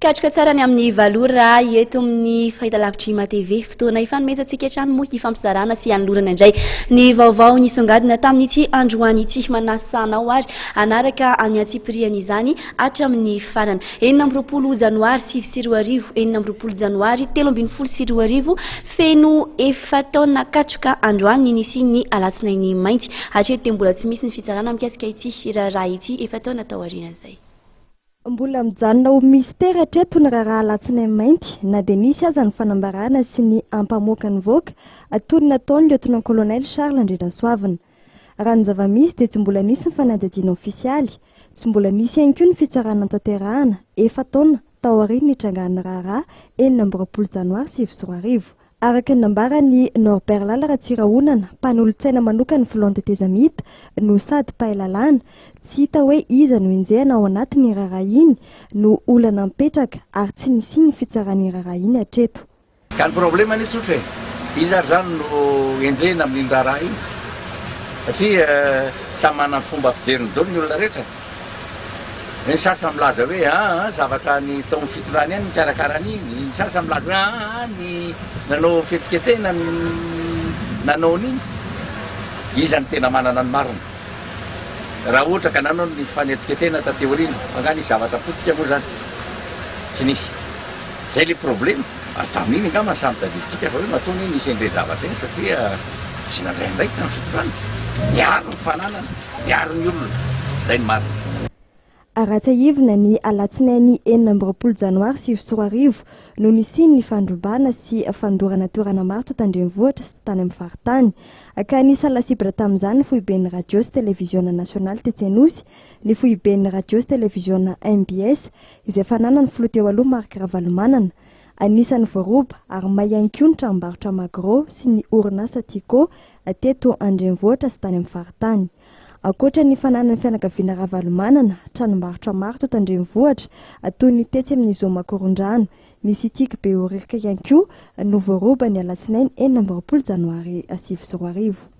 Katroka tsara ny amin'ny valora eto amin'ny fahitalavitra Ima TV fotoana ifanomezantsika hatrany moa ifampizarana sy hanolorana indray ny vaovao nisongadina tamin'ity androany ity manasanao ary anaraka any antsipiriany izany hatramin'ny farany 20 janoary 2024 20 janoary 2024 feno efa taona katroka androany nisy ny alatsinainy mainty hatreto mbola tsy misy ny fitsarana mikasika ity raha ity efa taona tao aoriana zay. Mbola mijanona ho mystera hatreto ny raharaha alatsinainy mainty na dia nisy aza ny fanambarana sy ny ampamoaka ny voaka toy ny nataon'ny lieutenant colonel Charles Andrinansoavina. Raha ny zava-misy dia tsy mbola nisy ny fanadihadiana ofisialy, tsy mbola nisy ihany koa ny fitsarana tanterahana efa taona tao aoriana nitrangana raharaha 20 janoary 2024. Araka ny nambarany Norbert Lala Ratsirahonana, mpanolontsaina manokana filao tetezamita no sady mpahalalana, tsy hita hoe iza no enjehana ao anatin'ny raharaha iny no olana mipetraka ary tsy nisy ny fitsarany raharaha iny hatreto. Ka ny problema ny tsotra iza zany no enjehana amin'ny raharaha iny satria samy manana fomba fijeriny dolo ny olona rehetra. Ny sasa milaza hoe zavatra ny taon'ny fitondrany ihany mikarakarany iny, ny sasa milaza hoe ny nanao fihetsiketsehana nanao n'iny, iza ny tena manana ny marina. Raha ohatra ka nanao ny fanetsiketsehana taty aoriana, fa nisy zavatra potika moa zany tsy nisy. Zay le problema. Ary tamin'iny angamba samy tadiditsika fa hoe matoa ny nisy an'ilay zavatra iny satria tsy navay ndraiky ny fitondrana. Miaro ny fananana, miaro ny olona, zay ny marina. Ratsaivina ny alatsinainy 20 janoary 2024 no nisy ny fandrombana sy fandorana toerana maro teto an-drenivohitra sy tany amin'ny faritany. Ka nisy lasibra tamin'izany ny foiben'ny radio sy televiziona nasionaly Tetsenosy, ny foiben'ny radio sy televiziona MBS izay fanana ny filoha teo aloha Marc Ravalomanana. Anisan'ny voaroba ary may ihany koa ny tranombarotra Magro sy ny orinasa Tico teto an-drenivohitra sy tany amin'ny faritany. Ankoatra ny fananany fianakaviana Ravalomanana, tranombarotra maro teto an-drenivohitra toy ny tetsy amin'ny Zoma Korondrano, nisy Tiky Behoririka ihany koa no voaroba ny alatsinainy 20 janoary 2024.